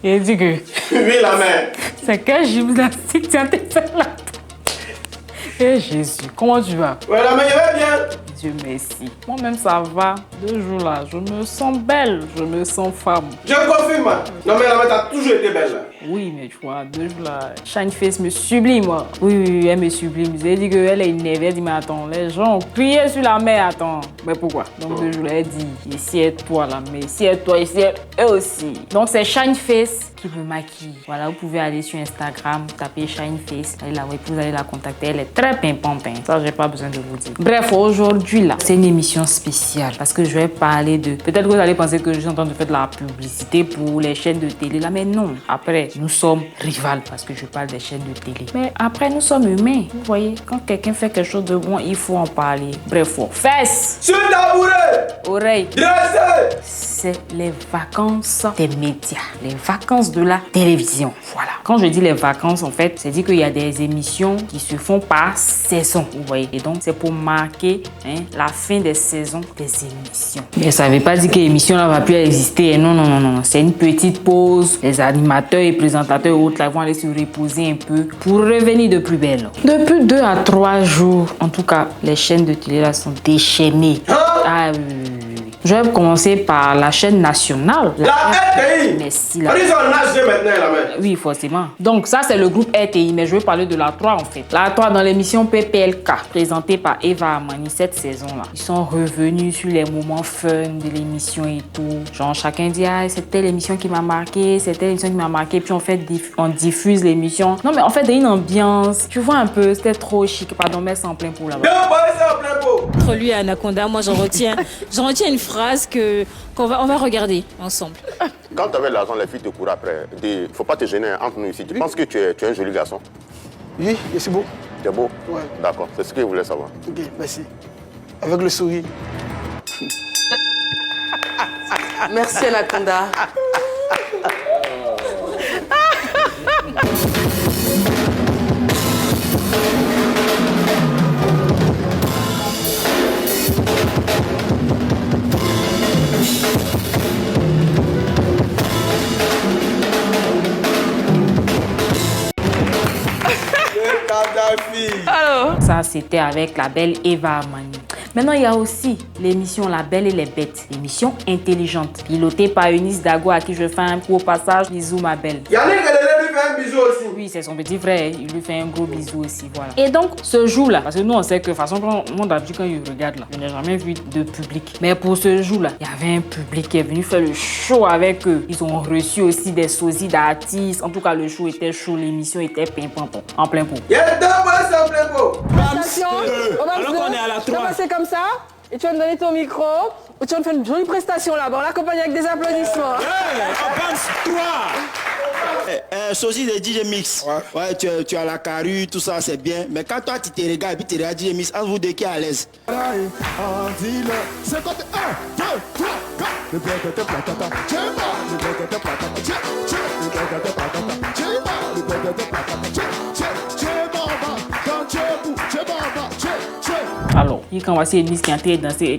Il dit que... Oui, la mère. C'est quel gymnastique tu as fait là? Eh Jésus, comment tu vas? Ouais, la mère, je vais bien. Dieu merci. Moi-même, ça va. 2 jours là, je me sens belle, je me sens femme. Je confirme. Non, mais la mère, t'as toujours été belle. Là. Oui, mais tu vois, 2 jours là, Shine Face me sublime, moi. Oui, elle me sublime. J'ai dit qu'elle est énervée. Elle dit, mais attends, les gens ont crié sur la mer, attends. Mais pourquoi? Donc 2 jours là, elle dit, ici est toi là, mais ici est toi, ici est eux aussi. Donc c'est Shine Face qui me maquille. Voilà, vous pouvez aller sur Instagram, taper Shine Face. Allez la voir, vous allez la contacter. Elle est très pimpante. Ça, j'ai pas besoin de vous dire. Bref, aujourd'hui là, c'est une émission spéciale parce que je vais parler de... Peut-être que vous allez penser que je suis en train de faire de la publicité pour les chaînes de télé là, mais non. Après, nous sommes rivales parce que je parle des chaînes de télé. Mais après, nous sommes humains. Vous voyez, quand quelqu'un fait quelque chose de bon, il faut en parler. Bref, fesses, Sur le tabouret. oreilles. Dressez. C'est les vacances des médias, les vacances de la télévision. Voilà. Quand je dis les vacances, en fait, c'est dit qu'il y a des émissions qui se font par saison, vous voyez. Et donc, c'est pour marquer la fin des saisons des émissions. Mais ça ne veut pas dire que l'émission ne va plus exister. Non, non, non, non. C'est une petite pause. Les animateurs et présentateurs et autres là, vont aller se reposer un peu pour revenir de plus belle. Depuis 2 à 3 jours, en tout cas, les chaînes de télé là sont déchaînées. Ah oui. Je vais commencer par la chaîne nationale. La RTI. Merci. Ils ont nagé maintenant, la mère. Oui, forcément. Donc ça, c'est le groupe RTI, mais je veux parler de la 3 en fait. La 3 dans l'émission PPLK, présentée par Eva Amani cette saison-là. Ils sont revenus sur les moments fun de l'émission et tout. Genre, chacun dit, ah, c'était l'émission qui m'a marqué, c'était l'émission qui m'a marqué. Puis en fait, on diffuse l'émission. Non, mais en fait, il y a une ambiance. Tu vois un peu, c'était trop chic. Pardon, mais c'est en plein pot là-bas. Bien, c'est en plein pot. Entre lui et Anaconda, moi j'en retiens une phrase qu'on va regarder ensemble. Quand tu avais l'argent, les filles te courent après. Il ne faut pas te gêner entre nous ici. Tu penses que tu es un joli garçon? Oui, et c'est beau. Tu es beau? Ouais. D'accord, c'est ce que je voulais savoir. Ok, merci. Avec le sourire. Merci Anaconda. Alors, ça, c'était avec la belle Eva Amani. Maintenant, il y a aussi l'émission La Belle et les Bêtes, l'émission intelligente, pilotée par Eunice Dago, à qui je fais un gros passage. Bisous, ma belle. Yannick Redele lui fait un bisou aussi. Oui, c'est son petit frère, il lui fait un gros bisou aussi, voilà. Et donc, ce jour-là, parce que nous, on sait que de toute façon, moi, d'habitude, quand il regarde là, je n'ai jamais vu de public. Mais pour ce jour-là, il y avait un public qui est venu faire le show avec eux. Ils ont reçu aussi des sosies d'artistes. En tout cas, le show était chaud, l'émission était pimpant, en plein pot. Il y a 2 points, c'est en plein pot. Attention, Alors qu'on est à la 3. Tu vas passer comme ça et tu vas me donner ton micro ou tu vas me faire une jolie prestation là-bas. On l'accompagne avec des applaudissements. Avance 3. Sosie de DJ Mix. Ouais, tu as la carrure, tout ça, c'est bien. Mais quand toi, tu te regardes et puis tu regardes DJ Mix, entre vous deux qui est à l'aise. Alors, quand voici Eunice qui est en train de danser,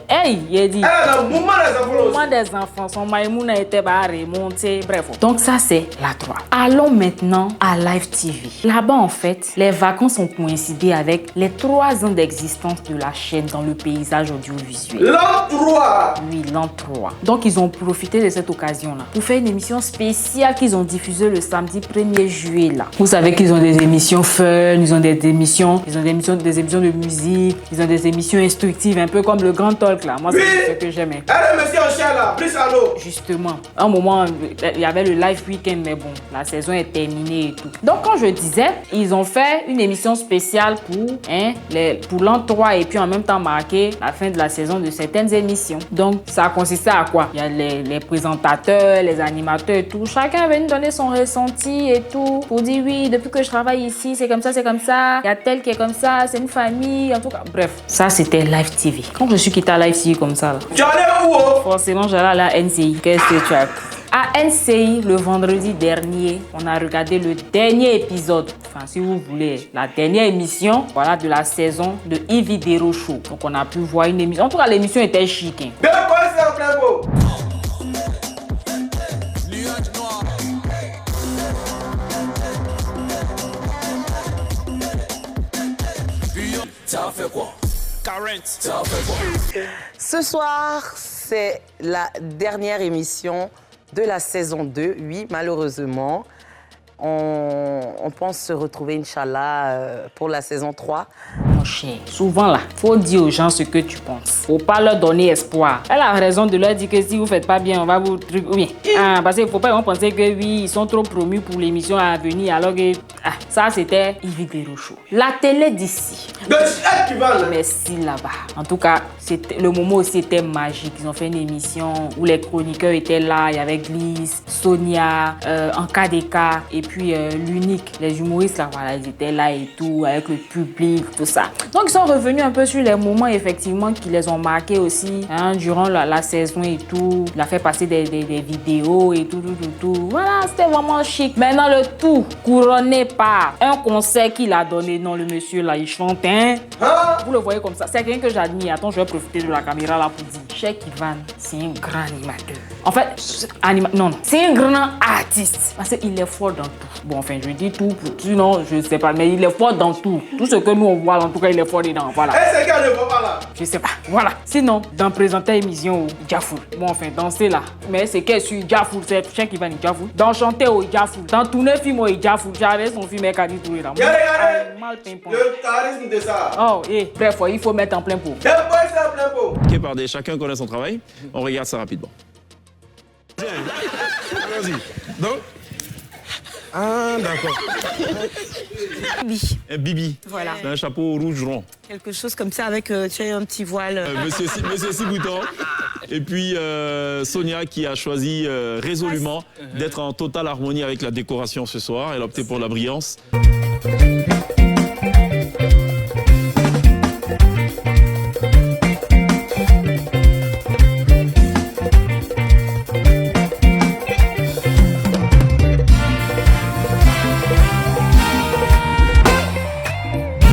hey, il a dit. Le mouvement des enfants Le aussi. mouvement des enfants, son maïmouna était remonté, bref. Donc ça, c'est la 3. Allons maintenant à Live TV. Là-bas, en fait, les vacances ont coïncidé avec les 3 ans d'existence de la chaîne dans le paysage audiovisuel. L'an 3. Oui, l'an 3. Donc, ils ont profité de cette occasion-là pour faire une émission spéciale qu'ils ont diffusée le samedi 1er juillet, là. Vous savez qu'ils ont des émissions fun, ils ont des émissions de musique, ils ont des émissions instructives, un peu comme le Grand Talk, là. Moi, Oui. c'est ce que j'aimais. Allez, monsieur en chien là, plus à l'eau. Justement, à un moment, il y avait le live week-end, mais bon, la saison est terminée et tout. Donc, quand je disais, ils ont fait une émission spéciale pour l'an 3 et puis en même temps marquer la fin de la saison de certaines émissions. Donc, ça consistait à quoi? Il y a les présentateurs, les animateurs et tout. Chacun est venu donner son ressenti et tout pour dire oui, depuis que je travaille ici, c'est comme ça, c'est comme ça. Il y a tel qui est comme ça, c'est une famille, en tout cas. Bref, ça c'était Live TV. Quand je suis quitté à Live TV comme ça, là, Tu allais où? forcément, j'allais à la NCI. Qu'est-ce que tu as? À NCI, le vendredi dernier, on a regardé le dernier épisode, enfin si vous voulez, la dernière émission, voilà, de la saison de Ividero Show. Donc on a pu voir une émission. En tout cas, l'émission était chic. Hein. 2 points, c'est en plein pot. Ce soir, c'est la dernière émission de la saison 2. Oui, malheureusement, on pense se retrouver, Inch'Allah, pour la saison 3. Mon cher, souvent là, faut dire aux gens ce que tu penses. Faut pas leur donner espoir. Elle a raison de leur dire que si vous faites pas bien, on va vous truc ou bien. Parce qu'il faut pas penser que oui, ils sont trop promus pour l'émission à venir alors que ça c'était Yves Derocho. La télé d'ici. Merci là-bas. En tout cas, le moment aussi était magique. Ils ont fait une émission où les chroniqueurs étaient là. Il y avait Glisse, Sonia, Anka Deka et puis l'unique. Les humoristes là, voilà, ils étaient là et tout, avec le public, tout ça. Donc ils sont revenus un peu sur les moments effectivement qui les ont marqués aussi durant la saison et tout. Il a fait passer des vidéos et tout. Voilà, c'était vraiment chic. Maintenant le tout couronné par un concert qu'il a donné. Non, le monsieur là, il chante. Vous le voyez comme ça. C'est quelqu'un que j'admire. Attends, je vais profiter de la caméra là pour dire. Cheikh Ivan, c'est un grand animateur. En fait, c'est un grand artiste. Parce qu'il est fort dans tout. Bon, enfin, je dis tout. Sinon, je sais pas. Mais il est fort dans tout. Tout ce que nous on voit, en tout cas, il est fort dedans. Voilà. C'est qu'elle ne voit pas là. Je sais pas. Voilà. Sinon, dans présenter émission, Jafou. Bon, enfin, danser là. Mais c'est qu'elle suit Jafou. C'est Cheikh Ivan et Jafou. Dans chanter au Jafou. Dans tourner film au Jafou. J'avais son film avec Adi Touré là. Le charisme de ça. Oh, bref, il faut mettre en plein pot. Ok, pardon, chacun connaît son travail. On regarde ça rapidement. Allons-y. Donc. Ah, d'accord. Bibi. Un bibi. Voilà. C'est un chapeau rouge rond. Quelque chose comme ça avec tu sais, un petit voile. Monsieur Sibouton. Et puis Sonia qui a choisi résolument d'être en totale harmonie avec la décoration ce soir. Elle a opté pour la brillance.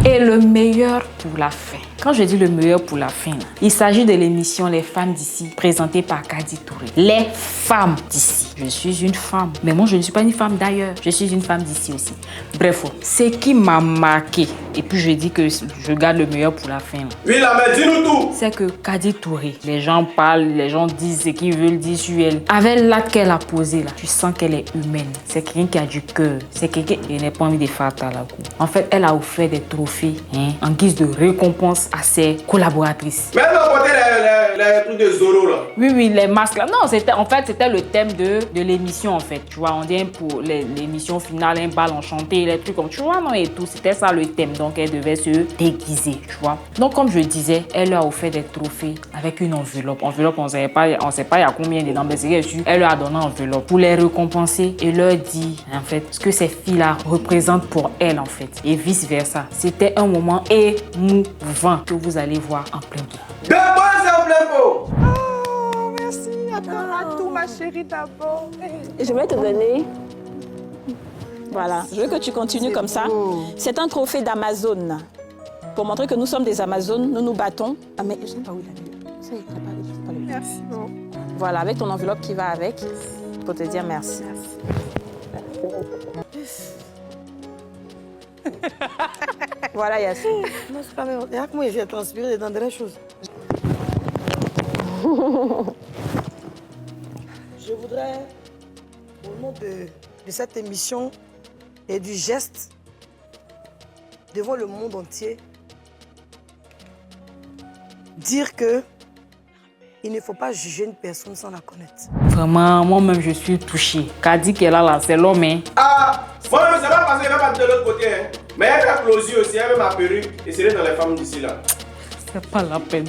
Et le meilleur pour la fin. Quand je dis le meilleur pour la fin, il s'agit de l'émission Les Femmes d'ici, présentée par Kadi Touré. Les femmes d'ici. Je suis une femme. Mais moi, je ne suis pas une femme d'ailleurs. Je suis une femme d'ici aussi. Bref, ce qui m'a marqué, et puis je dis que je garde le meilleur pour la fin. Là. Oui, là, mais dis-nous tout. C'est que Kadi Touré, les gens parlent, les gens disent ce qu'ils veulent dire sur elle. Avec l'acte qu'elle a posé là, tu sens qu'elle est humaine. C'est quelqu'un qui a du cœur. C'est quelqu'un qui n'a pas envie de faire à la cour. En fait, elle a offert des trophées en guise de récompense à ses collaboratrices. Même porter les trucs de Zoro là. Oui, les masques là. Non, c'était le thème de l'émission en fait. Tu vois, on dit pour l'émission finale, un bal enchanté, les trucs comme tu vois, non et tout. C'était ça le thème. Donc elle devait se déguiser, tu vois. Donc comme je disais, elle leur a offert des trophées avec une enveloppe. Enveloppe, on sait pas il y a combien dedans, mais c'est sûr. Elle leur a donné une enveloppe pour les récompenser et leur dit en fait ce que ces filles-là représentent pour elle en fait et vice versa. C'était un moment émouvant que vous allez voir en plein pot. De moi, c'est en plein pot. Oh, merci. Attends, tout, ma chérie, d'abord. Et je vais te donner. Voilà, je veux que tu continues comme ça. C'est un trophée d'Amazon. Pour montrer que nous sommes des Amazones, nous nous battons. Ah, mais je sais pas où il a mis. Ça, il prépare les Merci. Bon. Voilà, avec ton enveloppe qui va avec, pour te dire merci. Voilà, Yassine. Non, c'est pas vrai. Regarde comment il vient transpirer dans des choses. Je voudrais, au nom de cette émission et du geste devant le monde entier, dire que il ne faut pas juger une personne sans la connaître. Vraiment, moi-même, je suis touchée. Kadi qu'elle a là, c'est l'homme. Ah, moi-même, c'est pas parce qu'elle va pas de l'autre côté. Mais elle fait closure aussi, elle met ma perruque et c'est dans les femmes d'ici là. C'est pas la peine.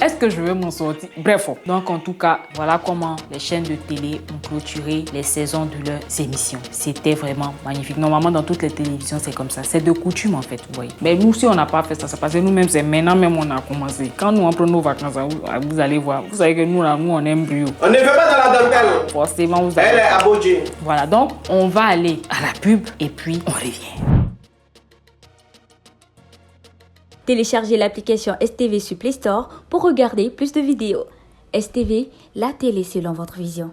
Est-ce que je vais m'en sortir? Bref, donc en tout cas, voilà comment les chaînes de télé ont clôturé les saisons de leurs émissions. C'était vraiment magnifique. Normalement, dans toutes les télévisions, c'est comme ça. C'est de coutume en fait, vous voyez. Mais nous, si on n'a pas fait ça, c'est parce que nous-mêmes, c'est maintenant même on a commencé. Quand nous, on prend nos vacances, vous allez voir. Vous savez que nous, là, nous on aime brio. On ne fait pas dans la dentelle. Forcément, vous allez... Elle est à Bodje. Voilà, donc on va aller à la pub et puis on revient. Téléchargez l'application STV sur Play Store pour regarder plus de vidéos. STV, la télé selon votre vision.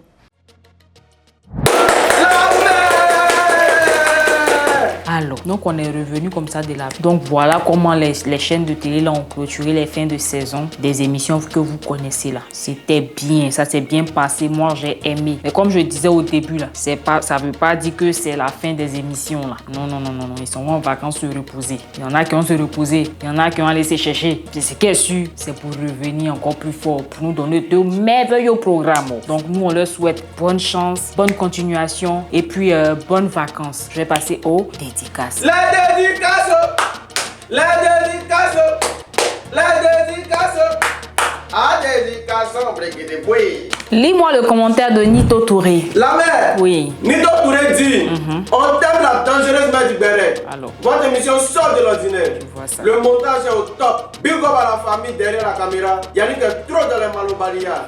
Alors, donc on est revenu comme ça de là. Donc voilà comment les chaînes de télé là ont clôturé les fins de saison des émissions que vous connaissez là. C'était bien, ça s'est bien passé. Moi j'ai aimé. Mais comme je disais au début là, ça veut pas dire que c'est la fin des émissions là. Non. Ils sont en vacances se reposer. Il y en a qui ont se reposer, il y en a qui ont laissé chercher. C'est ce qui est sûr, c'est pour revenir encore plus fort, pour nous donner de merveilleux programmes. Donc nous on leur souhaite bonne chance, bonne continuation et puis bonnes vacances. Je vais passer aux dédicaces. Les dédicaces. Ah, dédicaces, briquet de bouille. Lis-moi le commentaire de Nito Touré. La mère. Oui. Nito Touré dit on t'aime la dangereuse mère du béret. Alors. Votre émission sort de l'ordinaire. Tu vois ça. Le montage est au top. Big up à la famille derrière la caméra. Yannick est trop dans les malobalias.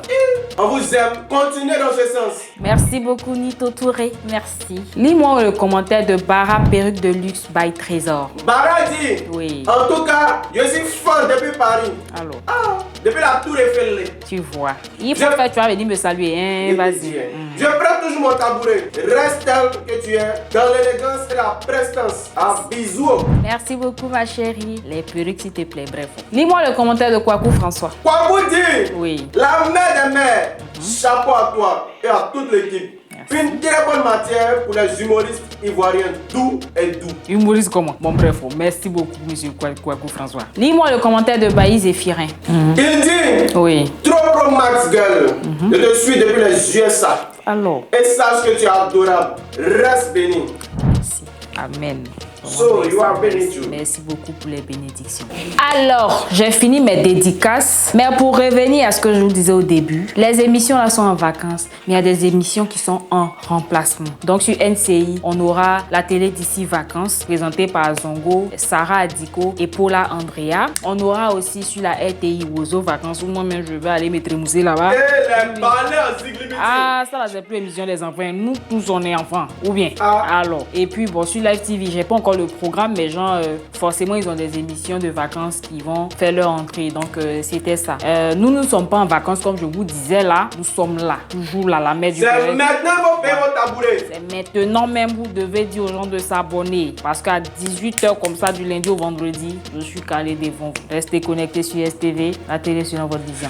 On vous aime. Continuez dans ce sens. Merci beaucoup Nito Touré. Merci. Lis-moi le commentaire de Bara Perruque de Luxe by Trésor. Bara dit. Oui. En tout cas, je suis fan depuis Paris. Alors. Ah, depuis la Tour Eiffel. Tu vois. Il faut faire, tu vas venir me saluer. Hein? Vas-y. Je prends toujours mon tabouret. Reste tel que tu es, dans l'élégance et la prestance. Un bisou. Merci beaucoup ma chérie. Les perruques s'il te plaît. Bref. Lis-moi le commentaire de Kwaku François. Kwaku dit. Oui. La mère des mères. Chapeau à toi et à toute l'équipe. Une très bonne matière pour les humoristes ivoiriens doux et doux. Humoriste comment? Bon bref, merci beaucoup monsieur Kwaku François. Lis-moi le commentaire de Baïs et Firin. Il dit. Oui. Trop pro Max Girl. Je te suis depuis les USA. Alors. Et sache que tu es adorable. Reste béni. Merci. Amen. So, you are benedict. Merci beaucoup pour les bénédictions. Alors, j'ai fini mes dédicaces. Mais pour revenir à ce que je vous disais au début, les émissions là sont en vacances, mais il y a des émissions qui sont en remplacement. Donc sur NCI, on aura la télé d'ici vacances, présentée par Zongo, Sarah Adiko et Paula Andrea. On aura aussi sur la RTI Wozo Vacances, où moi-même je vais aller me trémousser là-bas. Et les balais en cyclimité. Ah, ça là, c'est plus émission des enfants. Nous tous on est enfants. Ou bien. Alors. Et puis bon, sur Live TV, j'ai pas encore le programme, mais genre forcément ils ont des émissions de vacances qui vont faire leur entrée. Donc c'était ça. Nous ne sommes pas en vacances comme je vous disais là. Nous sommes là, toujours là, la mère du C'est Père. maintenant vos payez vos tabourets. C'est maintenant même vous devez dire aux gens de s'abonner. Parce qu'à 18h comme ça du lundi au vendredi, je suis calé devant vous. Restez connectés sur STV, la télé sur votre vision.